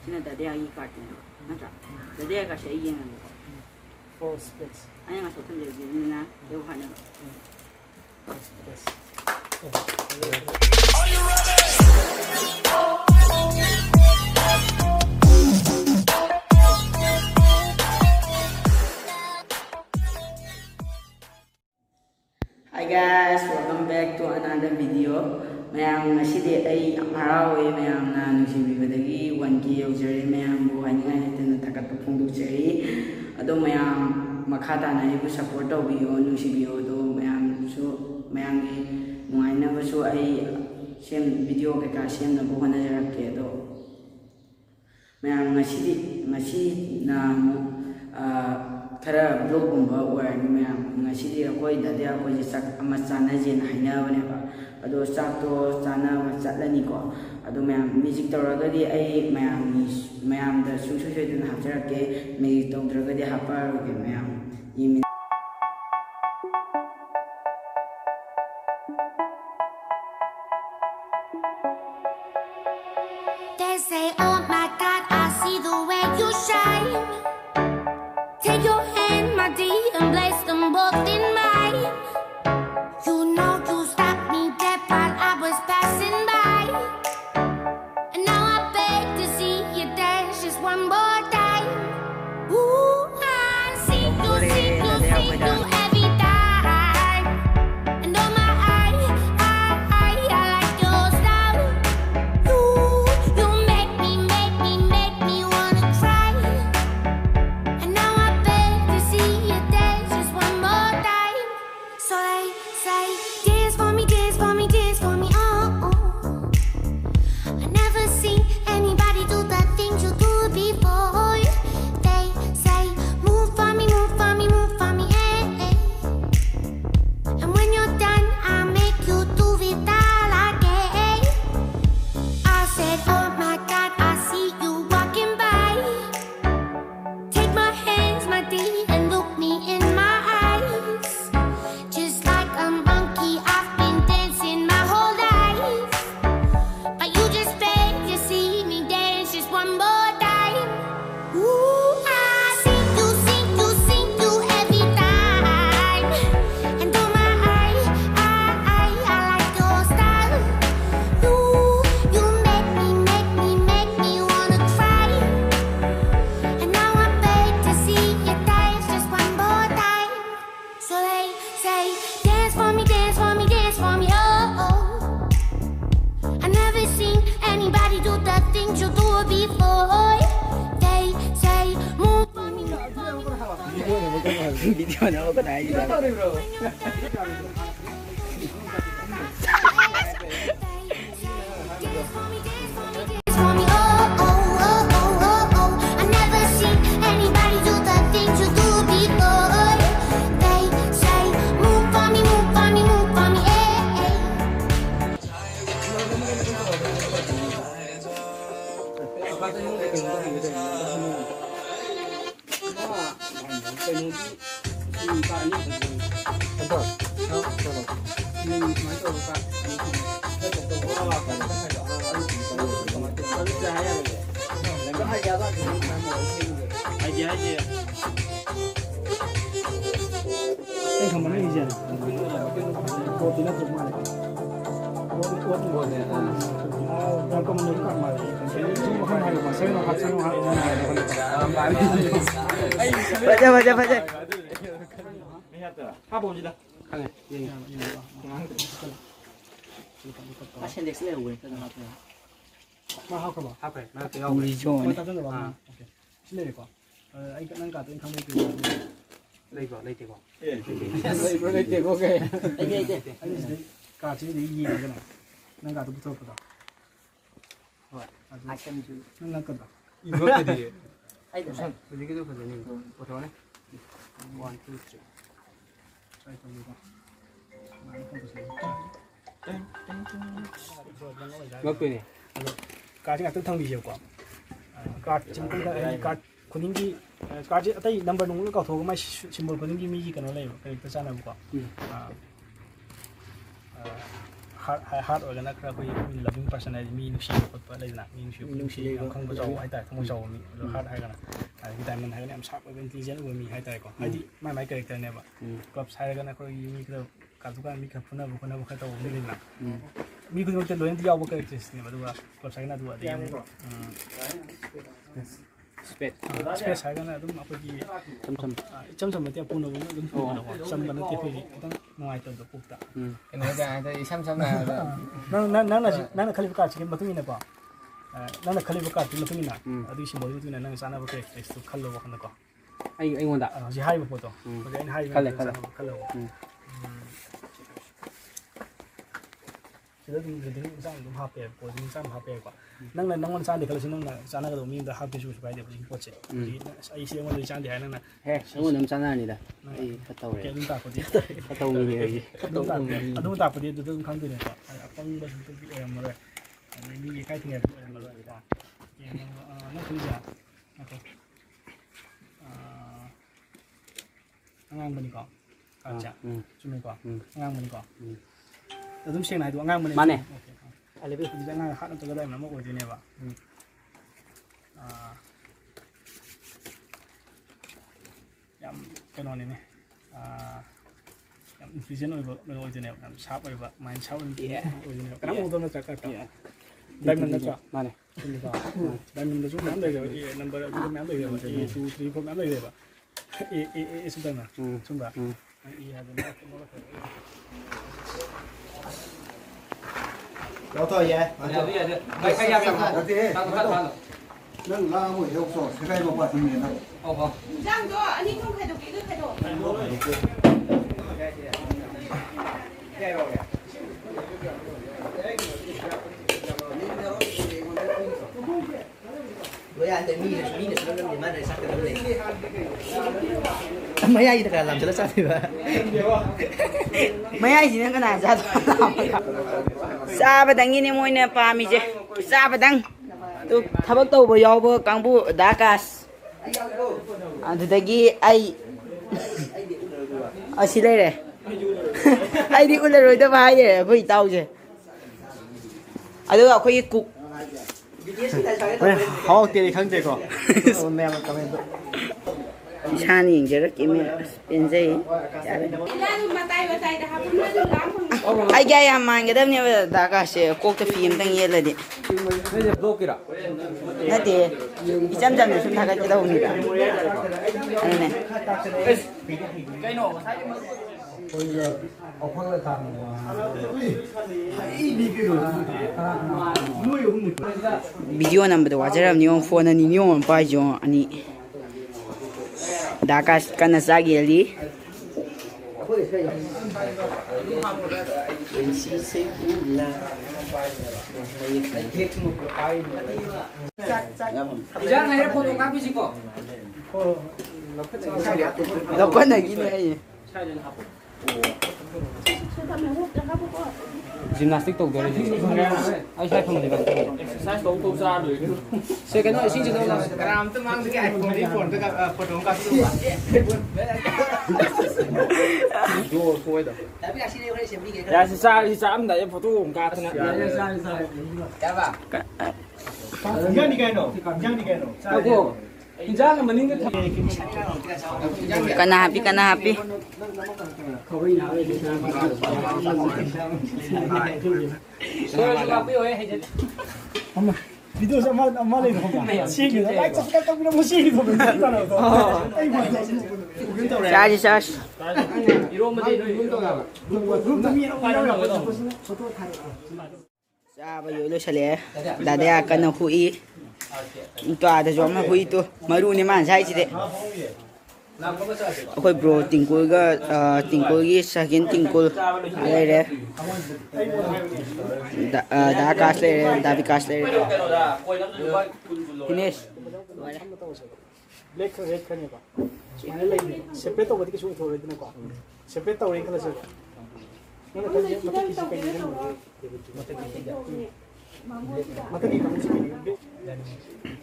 Sina Dadea carton. Dadea Shayin. 4 splits. I am a certain Lina, you have 4 splits. Are you ready? Hi guys, welcome back to another video. Mayam ngasidi ay harawe mayam na nugsibibadagi 1K yawjari mayam bu haningai natin natakat pupungduksari. Ado mayam makata na ibu support tawbiyo nugsibiyo do mayam su mayam gi nungai na basu ay sem video kaya sem na bukan na jarake do. Mayam ngasi na Kara blog gumba wari mayam ngasi akoy dati akoy sak amasana jen haina bane ba ado sak to sana chatlani ko ado mayam music tawragadi ai mayam da su den hapjarake music tawdragadi haparoge mayam imi They say, oh my God, I see the way you shine. Take your hand, my dear, and place them both in mine. You know you stopped me dead while I was passing by. And now I beg to see you dance just one more time. Ooh, I see you every time. And oh my, I like your style. You make me wanna cry. And now I beg to see you dance just one more time. So they say, dance for me, dance for me, dance for me, oh, oh. I never seen anybody do the things you do before. They say, move for me, move for me, move for me, eh, eh. And when you're done, I'll make you do it all again. I said, oh my God, I see you walking by. Take my hands, my dear, and look me in my eyes. Just like a monkey, I've been dancing my whole life. But you just beg to see me dance just one more time. Ooh, I see you every time. And oh my, I like your style. You make me wanna cry. And now I beg to see you dance just one more time. So they say, dance for me, dance for me, dance for me, oh, oh. I never seen anybody do the things you do before. They say, move for me, move for me. video na ako na ida. Dance for me, dance for me, dance for me, oh, oh, oh, oh, oh, oh. I never seen anybody do the things you do before. They say, move for me, move for me, move for me, eh, eh. Baca. Apa kita? Masih next level kan apa? Mahal ke ba? Apa? Nanti Uri John. Kita kan ba? Oke. Sini ko. Ay kan ka to income ko. Lấy ko. Lấy ko ke. Ay ka chi di yi ka na. Nang ka to buto ko da. Akan ju. Nang ka da. 이거 어떻게 Ay dah. Jadi kita kerja ni. Foto mana? 1 2 3. Try to do. 몇 개니? Card nga tang bi je ko. Card chim ko card kuning gi card atai number nung ka tho ma symbol kuning gi mi ji kana lai ka ta sana ko. hard ออกกันนะคือคุย loving person อะไรมีนุชชีคนอะไรนะมีนุชชีข้างบนจอให้แต่ข้างบนจอมีแล้ว hard ให้กันนะที่แต่มันให้กันเนี่ยมันชอบเป็น intelligent มีให้แต่ก่อนให้ที่ไม่ character เนี่ยแบบกลับใช้กันนะคุยมีคือการทุกการมีกับคนนั้นคนนั้นคนนั้นมีเลยนะมีคนจะรู้ที่เอาบุคคลเนี่ยมาดูว่ากลับใช้กันดูอะไรอย่างเงี้ยspaceใช้กันนะดูมาคุยจำมาเที่ยวปุ่นเราดูจำกันนะเที่ยวไปต้องน้อยตัวปุ๊บตาcái này cái chăm làนั่นคลิปการ์ดที่มาถึงนี่นะป่ะนั่นคลิปการ์ดที่มาถึงนี่นะอดีตชิมอดีตนั่นสารพัดเอ็กซ์ตุขัลโลกันนะก็anh muốn đãจะให้มาพูดต่อจะให้ขัลโลjadi jadi misal itu HP, posisi misal HP apa, nang nang sana kalau sini nang sana kalau minum dah HP susu supaya dia posisi poce. Jadi saya isi yang mau dicari hari nang. semua dalam sana ni dah. Tahu ya. Kita tahu dia. Tahu ni lagi. Aduh tahu dia tu kan tu ni pak. Apa yang bahasa tu yang mana? Ini kait ni yang mana kita. Yang nang kerja. Apa? Ngang bani kau. Kerja. Cuma kau. Ngang bani kau. Tôi xem này tụi ngang bên này. ಅಲ್ಲಿ ಬೇಕು ಇದನ್ನ ಹಾಡು ತಗದ ನಮ್ಮ ಹೋಗ್ತೀನಿ ಬಾ yam cái nón này này yam infusion rồi rồi này yam sharp rồi vậy mind sharp rồi này cái nào cũng nó chắc cả diamond nó chắc bên này diamond nó chút nắm đây rồi number cũng nắm đây rồi 2 3 4 nắm đây rồi vậy xuống đây mà xuống đây đâu thôi vậy? Bây giờ bây giờ tao cắt vào. Nâng la mũi heo sổ, cái này một bát thì miền nào? Không. Giang đó, anh ấy không khai đồ kỹ, khai đồ. Với anh thì mi là nó làm ăn này sắc cái này. Mấy ai thì làm cho nó sắc thì vậy. mấy ai chỉ nên cái này ra xa và đăng như môi nè pa mi chứ xa và đăng tu tháp bốc tàu bồi bơ cang bu đá cát từ đây ai ở xí đây này ai đi uống rồi tao phải vậy với tao chứ ở đâu có cái cục họ tiền không tiền có cha nhìn cho rất kiếm tiền gì ai gây em mang cái đó như đã cả sẽ cố cái phim đang nghe lại đi Bây giờ vô kìa. nè thì chăm chăm để chúng ta cái đâu nhỉ đây này video number wa jara ni on phone ni on pa jo ani daka kana sageli Jangan ada fotografi sih kok. lo có này gini aja Gymnastic tục rồi. Ai sai không thì bằng. Exercise cũng tu ra rồi. Saya cái nói xin chào đâu. Làm tôi mang cái iPhone đi phone tôi gặp photography. Vô thôi đó. Tapi kat sini boleh siap ni. Ya sisa amda ya foto ng ka na. Ya ba. Jangan dikaino, jangan dikaino. Ako. Jangan meninggal. kana happy Video sama amal itu kan. Sih, like subscribe tapi nak mesti itu kan. charge charge Iro mo din no. sa ba yo lo sale da da kana hui to ada jo ma hui to maru ni man sai chi de akhoi bro tingkul ga tingkul gi sakin tingkul ale re da kas le da vikas le finish Black red kan ya pak. Mana lagi? Separate tau berarti kesulitan orang itu nak. Separate tau orang kalau separate. Mana kan dia mata kisi kayak gini. Mata kisi kamu sih.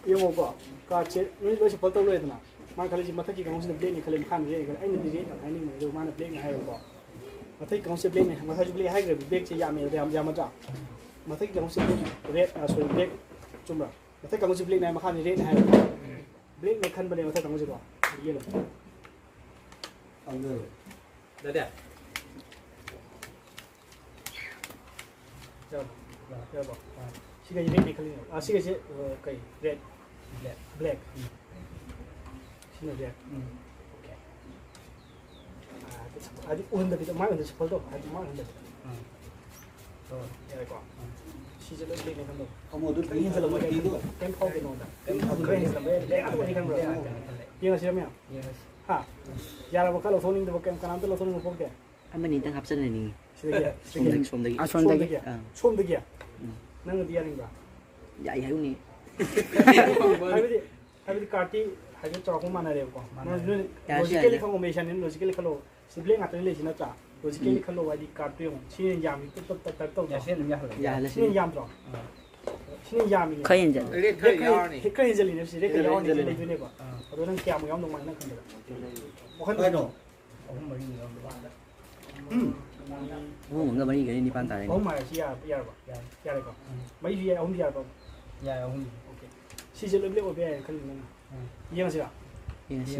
Yang apa? Kaca. Ini baru separate tau orang itu nak. Mana kalau mata kisi kamu sih black ni kalau makan dia. Kalau ini dia, ini mana black ni hari apa? mathai kaunse black ne mathai black hai grab black che yam yam ta mathai kaunse black red sorry black chumra mathai kaunse black ne makha ni red hai black ne khan bane mathai kaunse ko ye lo Đấy. Chào, chào bác. Chị cái red này khali à, chị cái red, black. Chị này red. Okay. Adi unda kita mai unda sepuluh tu, adi mai unda. So, ya kau. Chịจะเล่นในขนม Không một đứa tí ini kalau một macam tí itu, nữa. kan kau kena unda. Kan kau ini sampai, aku ini kan bro. Yang ngasih kami. Ha. Jangan bukan lo phone ini bukan kan nanti lo phone mau pakai. อันนี้ตั้งครับเส้นนี้ Sudah. ชมดึกชมดึก Ah, sonda lagi. Som tu kia. Nang dia ni bro. ใหญ่ให้ลูกนี้ Habis karti, habis cakap mana dia kau. Logically confirmation ni, logically kalau sebelum ngatain le sini cak. Logically kalau wadi kartu yang sini jam itu tetap tahu. อย่าเช่นอย่างไร ใหญ่เลยสิ Sini jam tu. Sini jam ini. 可以的。 เรียกเคยย้อนนี่ Kau yang jadi ni, sih kau yang jadi ni apa? Kalau orang kiam yang dong mana kan dia. Bukan Quay đồ. ผมไม่รู้ว่าบ้านแล้ว โอ้ผมก็ไม่ได้กันนี่ปั้นตาย Oh my, siapa? Ya apa? Ya apa? Mai dia, dia apa? ยายเอาหุ่น Okay. Si jadi lebih apa ya? Kalau mana? Yang siapa? ยังสิ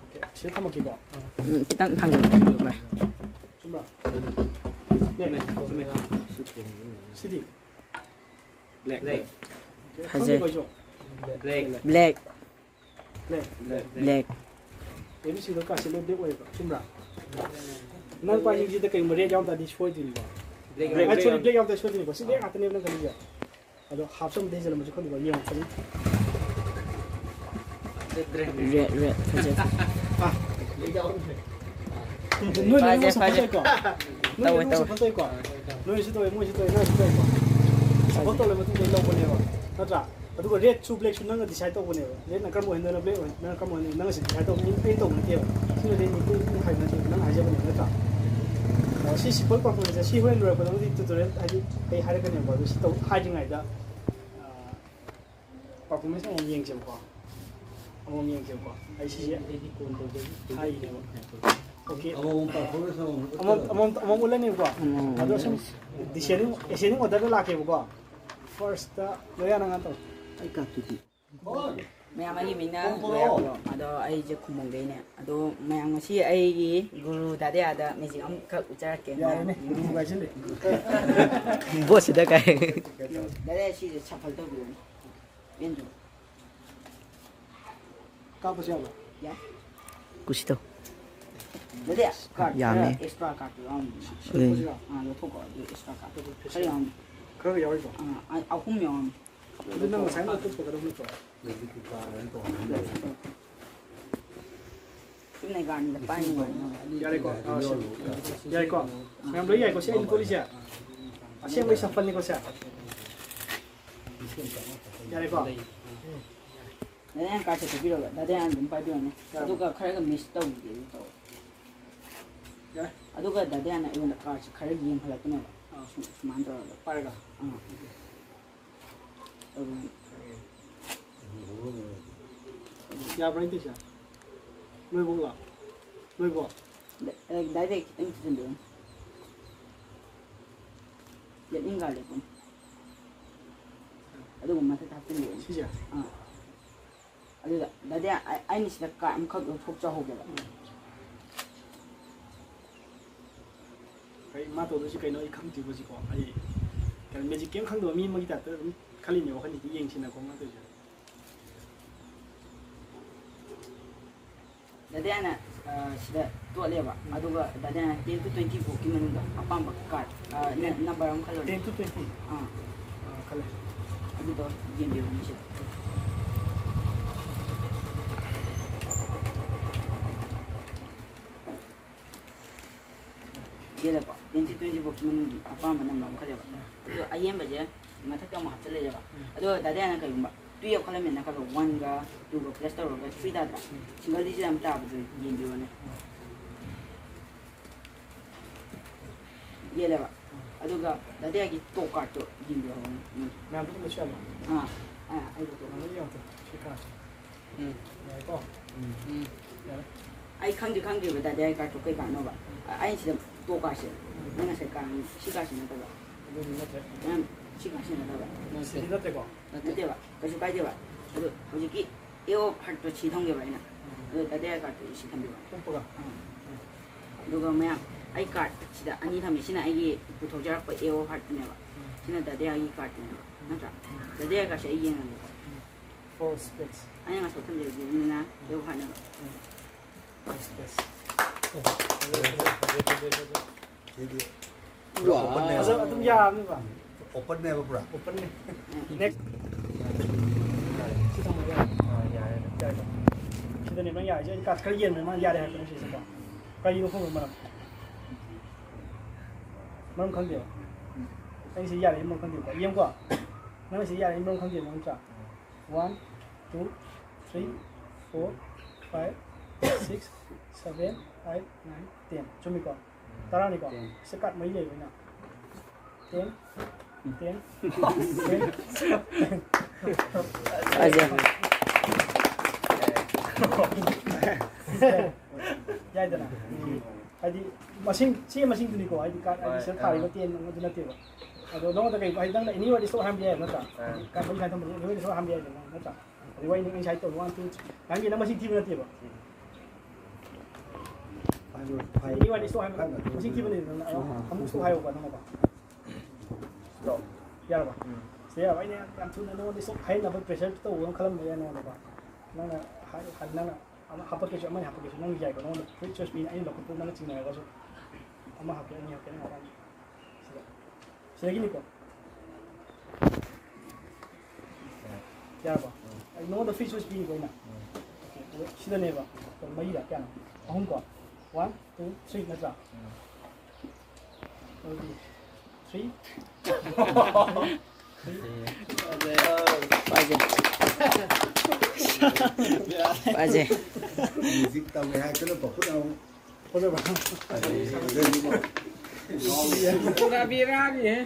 Okay. Siapa kamu kita? Kita panggil dulu, Pak. Cuma. Ni. Sidi. เล็ก Hazel. Black. Black. Black. Black. Ini sih tu kasih lebih apa? Cuma. Nanti pagi kita kayak meriah jam tadi short ini. Actually black jam tadi short ini. Si black atau ni orang kali ya. Aduh, half some days dalam macam kau ni yang kali. Red. Hazel. Nuh ni Fajar. kau. Tahu. Nuh itu tahu, mu itu tahu, nuh itu tahu. Sebab tu lepas tu dia lalu ni apa? Nada. Aduh, red su black su nang decide tahu ni. Red nak kamu hendak black, nak kamu ni nang sih decide tahu ni paint tahu ni dia. Sini dia ni tu hai nanti nang aja ni nada. Si simple kau pun je, si huan luar pun nanti tutorial aja kayak hari kan yang baru si tahu hai jeung ada. Performance yang je kau. Ông yang je kau. Ai si je. Hai ni. Okay. Among ulan ni kau. Aduh, di sini order lah ke kau. First, loya nang anto. ไอ้กัดตุติ Mayang lagi mina loya ko. Ado ay je kumong gay niya. Ado mayang si ay guru dati ada music am ka ucara ke. Ya ini, buka sini. บอสได้ไง Dati si chapal to biyo. Yan jo. Kau siapa? Ya. กูชิโต Dati card. Yummy. Extra card am. เอ้ย lo thoko extra card. Kaya am. Kau yang itu. Ako myo. Itu nang saya nak tu pada dulu tu. Ini kan ni depan ni. Ya kau. Ya kau. Yang beli ya kau siapa ini polisi ya? Siapa yang safal ni kau siapa? Ya kau. Dati ang card sa biyo. Dati ang dumpay biyo ni. Ado ka kaya ka miss taw dito. Ya. Ado ka dati ang yung card sa kaya game pala kuno. Sumandra. Parga. Ya berapa itu sih? Noi buka. Noi buka. Dati kita yung sundin. Yan yung gali ko. Ado ko matatapin yun. Siapa? Ado dati ay ni sila ka ang kag ufok sa hoga. Kayak mata tu sih kayak noi kang tiba sih kau. Ay, kalau magic game kang dua min magi tak tu kali ni orang ni yang sini kau mata tu. Dati ana sila tuwa leba. Ado ka dati ana 10 to 20 po kiman ka apang card. Number ang kalor. 10 to 20. Kalau. Ado to game biyo ni siya. Dia lah pak, 20 po kiman apang manang ang kalor. Ado ayam baje, mata ka mo hatale jaba. Ado dati ana kayo ba. Tuyo kala men nakalo 1 ga 2 ga plus 4 ga 3 da. Single digit am ta bu game biyo ne. Dia lah pak. Ado ka dati agi to card to game biyo ne. Memang tu macam mana? Ay to. Mana yang tu? Siapa? Ya kau. Ay khang ju ba dati ay card to kay kano ba. Ay sila 똑같이 내가 색깔 시가시 나다가 그냥 시가시 나다가 시다 되고. 나대봐 그래서 가이대봐 그 뭐지 이거 할때 지통게 봐이나 그 나대가 또 시통게 봐 pompo가. 누가 뭐야 아이 카드 시다 아니 하면 시나 이게 부터jar 거 이거 할 때네 봐 시나 나대가 이 카드네 봐 맞아 나대가 시 이게는 For space. 아니가 소통게 되나 이거 하는 거 For space. Asa atum ya ni ba. 오픈 네버 브라. Open ni. Next. Kita mau ya. Ya. Kita ni ya, jadi kat kerja memang ya ada kan sih sebab. Kayu pun memang. Memang kan dia. Anh sẽ ya ni memang kan dia. Yang gua. Memang sẽ ya ni memang kan dia memang tak. 1 2 3 4 5 6 7 8 9 10. Cuma kau. Tarang ni kau. Sekat mấy giây vậy nào. 10 10 맞아 ya itu nah. Adi masing tu ni ko adi kan adi ser thari ko tien ng dina tiba. Ado no ta kai bai dang ini wa di so ham dia na ta. Kan bai kan tu ni so ham dia na ta. Adi wai ni ang sai to 1 2 kan ni na masing tiba na tiba. Ini wa di so ham masing tiba ni na kamu so hayo ba na ba. To. Ya ba. Saya wai ni kan tu na no di so hai na ba pressure to ang khalam ya na ba. Na na han na ama hapa kesho ama hapa kesho nang jai ko no free choice pin ai lo ko nang ching na ko so ama hapa ni hapa ni ara sila gini ko ya ba ai no the free choice pin ko ina okay sila ne ba to mai da kya ahum ko 1 2 3 na sa 3 맞아 뮤직 tàu 12 cái nó bỏ phút đâu. có được không Pura bira ni